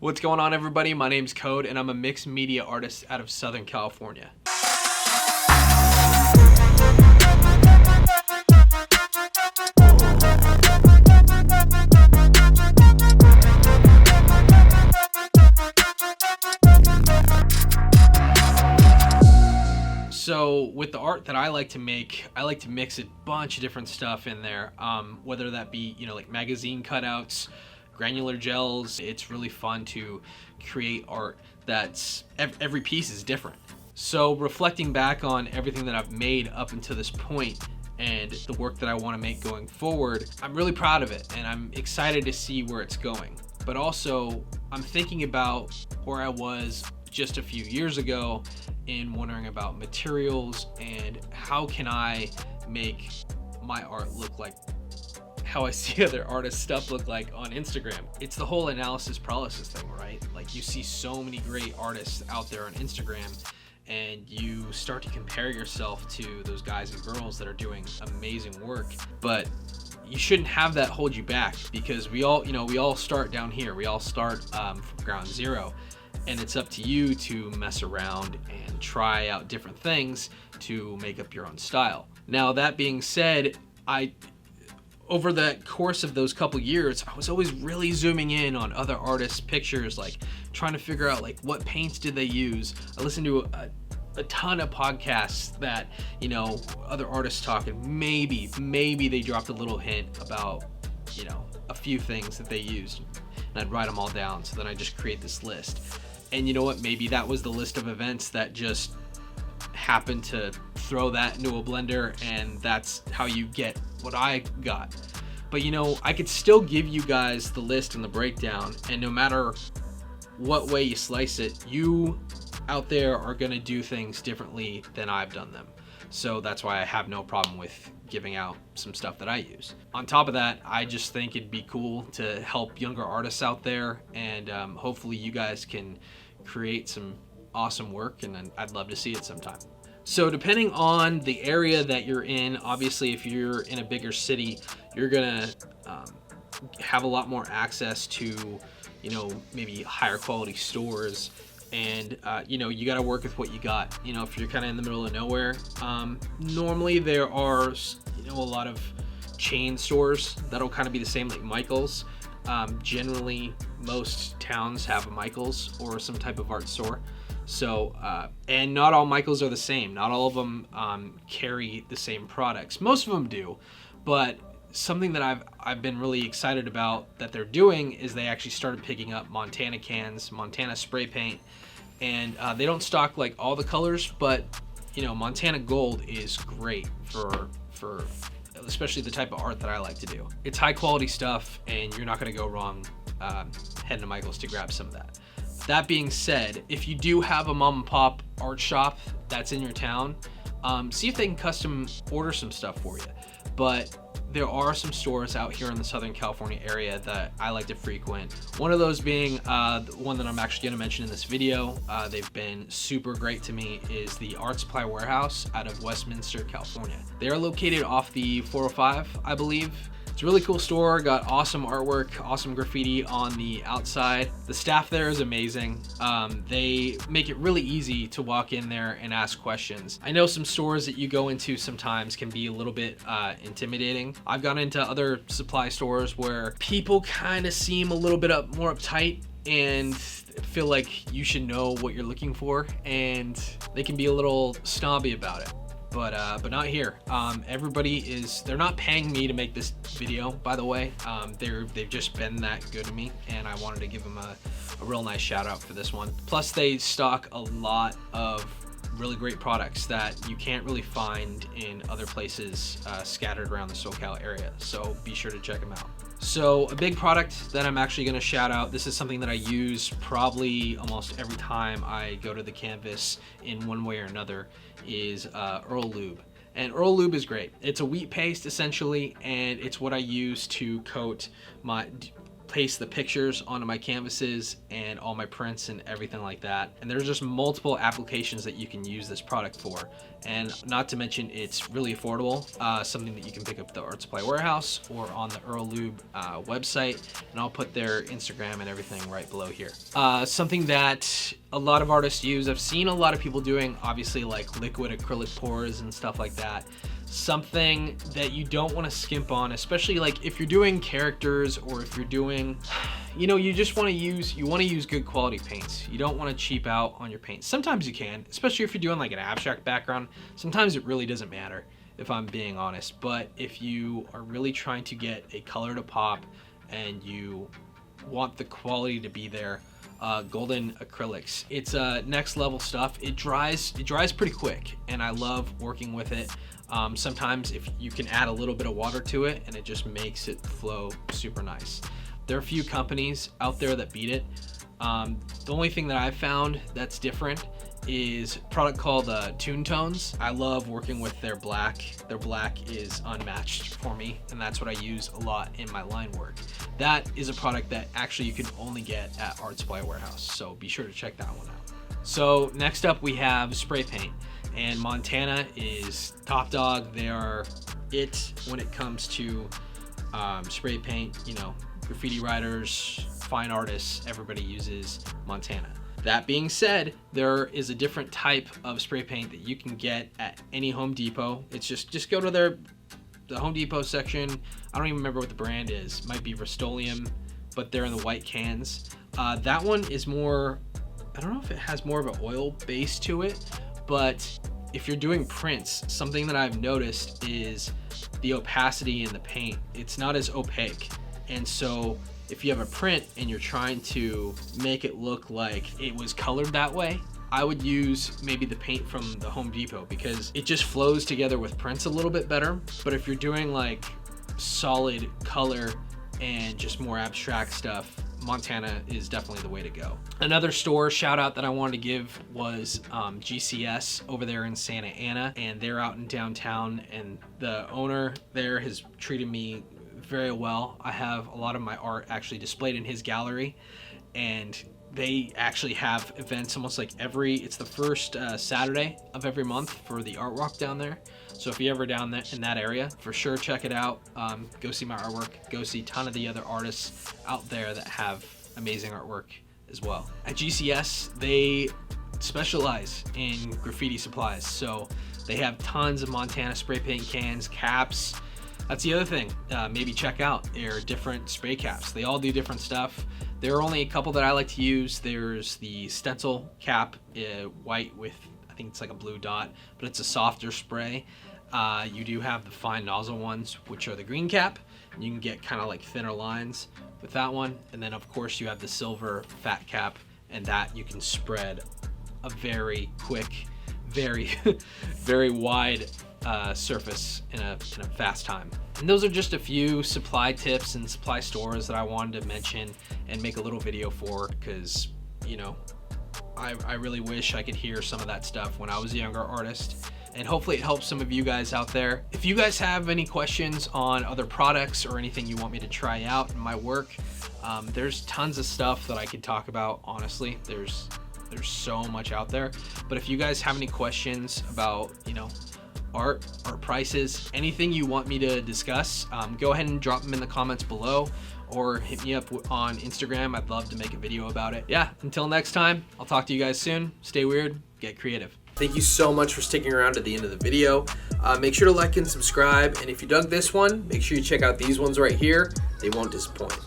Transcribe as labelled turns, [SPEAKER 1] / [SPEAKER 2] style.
[SPEAKER 1] What's going on, everybody? My name's Code, and I'm a mixed media artist out of Southern California. So with the art that I like to make, I like to mix a bunch of different stuff in there, whether that be, like magazine cutouts, granular gels. It's really fun to create art that's every piece is different. So reflecting back on everything that I've made up until this point and the work that I want to make going forward, I'm really proud of it and I'm excited to see where it's going. But also I'm thinking about where I was just a few years ago and wondering about materials and how can I make my art look like how I see other artists' stuff look like on Instagram. It's the whole analysis paralysis thing, right? Like, you see so many great artists out there on Instagram and you start to compare yourself to those guys and girls that are doing amazing work, but you shouldn't have that hold you back, because we all start down here. We all start from ground zero, and it's up to you to mess around and try out different things to make up your own style. Now, that being said, over the course of those couple years, I was always really zooming in on other artists' pictures, like trying to figure out like what paints did they use. I listened to a ton of podcasts that, other artists talk, and maybe they dropped a little hint about, a few things that they used, and I'd write them all down. So then I just create this list. And you know what? Maybe that was the list of events that just happened to throw that into a blender, and that's how you get what I got. But I could still give you guys the list and the breakdown, and no matter what way you slice it, you out there are going to do things differently than I've done them. So that's why I have no problem with giving out some stuff that I use. On top of that, I just think it'd be cool to help younger artists out there, and hopefully you guys can create some awesome work, and I'd love to see it sometime. So depending on the area that you're in, obviously if you're in a bigger city, you're gonna have a lot more access to, maybe higher quality stores, and you got to work with what you got. If you're kind of in the middle of nowhere, normally there are a lot of chain stores that'll kind of be the same, like Michael's. Generally most towns have a Michael's or some type of art store. So and not all Michael's are the same. Not all of them carry the same products. Most of them do, but something that I've been really excited about that they're doing is they actually started picking up Montana cans, Montana spray paint, and they don't stock like all the colors, but Montana Gold is great for especially the type of art that I like to do. It's high quality stuff, and you're not going to go wrong heading to Michael's to grab some of that. That being said, if you do have a mom and pop art shop that's in your town, see if they can custom order some stuff for you. But there are some stores out here in the Southern California area that I like to frequent. One of those being the one that I'm actually going to mention in this video. They've been super great to me, is the Art Supply Warehouse out of Westminster, California. They are located off the 405, I believe. It's a really cool store, got awesome artwork, awesome graffiti on the outside. The staff there is amazing. They make it really easy to walk in there and ask questions. I know some stores that you go into sometimes can be a little bit intimidating. I've gone into other supply stores where people kind of seem a little bit more uptight and feel like you should know what you're looking for, and they can be a little snobby about it. But not here. They're not paying me to make this video, by the way. They've just been that good to me, and I wanted to give them a real nice shout out for this one. Plus, they stock a lot of really great products that you can't really find in other places scattered around the SoCal area. So be sure to check them out. So a big product that I'm actually going to shout out, this is something that I use probably almost every time I go to the canvas in one way or another, is Earl Lube. And Earl Lube is great. It's a wheat paste essentially, and it's what I use to coat paste the pictures onto my canvases and all my prints and everything like that. And there's just multiple applications that you can use this product for. And not to mention, it's really affordable. Something that you can pick up at the Art Supply Warehouse or on the Earl Lube website. And I'll put their Instagram and everything right below here. Something that a lot of artists use, I've seen a lot of people doing, obviously, like liquid acrylic pours and stuff like that. Something that you don't want to skimp on, especially like if you're doing characters or if you're doing, you know, you just want to use good quality paints. You don't want to cheap out on your paints. Sometimes you can, especially if you're doing like an abstract background. Sometimes it really doesn't matter, if I'm being honest. But if you are really trying to get a color to pop and you want the quality to be there, Golden Acrylics, it's next level stuff. It dries pretty quick, and I love working with it. Sometimes if you can add a little bit of water to it, and it just makes it flow super nice. There are a few companies out there that beat it. The only thing that I've found that's different is a product called Toon Tones. I love working with their black. Their black is unmatched for me, and that's what I use a lot in my line work. That is a product that actually you can only get at Art Supply Warehouse, so be sure to check that one out. So next up we have spray paint, and Montana is top dog. They are it when it comes to spray paint. You know, graffiti writers, fine artists, everybody uses Montana. That being said, there is a different type of spray paint that you can get at any Home Depot. It's just go to the Home Depot section. I don't even remember what the brand is. It might be Rust-Oleum, but they're in the white cans. That one is more, I don't know if it has more of an oil base to it, but if you're doing prints, something that I've noticed is the opacity in the paint. It's not as opaque. And so if you have a print and you're trying to make it look like it was colored that way, I would use maybe the paint from the Home Depot, because it just flows together with prints a little bit better. But if you're doing like solid color and just more abstract stuff, Montana is definitely the way to go. Another store shout out that I wanted to give was GCS over there in Santa Ana, and they're out in downtown, and the owner there has treated me very well. I have a lot of my art actually displayed in his gallery, and they actually have events almost like it's the first Saturday of every month for the art walk down there. So if you're ever down there in that area, for sure check it out. Go see my artwork, go see a ton of the other artists out there that have amazing artwork as well. At GCS, they specialize in graffiti supplies, so they have tons of Montana spray paint cans, caps. That's the other thing, maybe check out their different spray caps. They all do different stuff. There are only a couple that I like to use. There's the stencil cap, white with, I think it's like a blue dot, but it's a softer spray. You do have the fine nozzle ones, which are the green cap. You can get kind of like thinner lines with that one. And then of course you have the silver fat cap, and that you can spread a very quick, very, very wide surface in a fast time. And those are just a few supply tips and supply stores that I wanted to mention and make a little video for, because, you know, I really wish I could hear some of that stuff when I was a younger artist, and hopefully it helps some of you guys out there. If you guys have any questions on other products or anything you want me to try out in my work, there's tons of stuff that I could talk about. Honestly, there's so much out there. But if you guys have any questions about, you know, art prices, anything you want me to discuss, go ahead and drop them in the comments below, or hit me up on Instagram. I'd love to make a video about it. Yeah, until next time, I'll talk to you guys soon. Stay weird, get creative. Thank you so much for sticking around at the end of the video. Make sure to like and subscribe, and if you dug this one, make sure you check out these ones right here. They won't disappoint.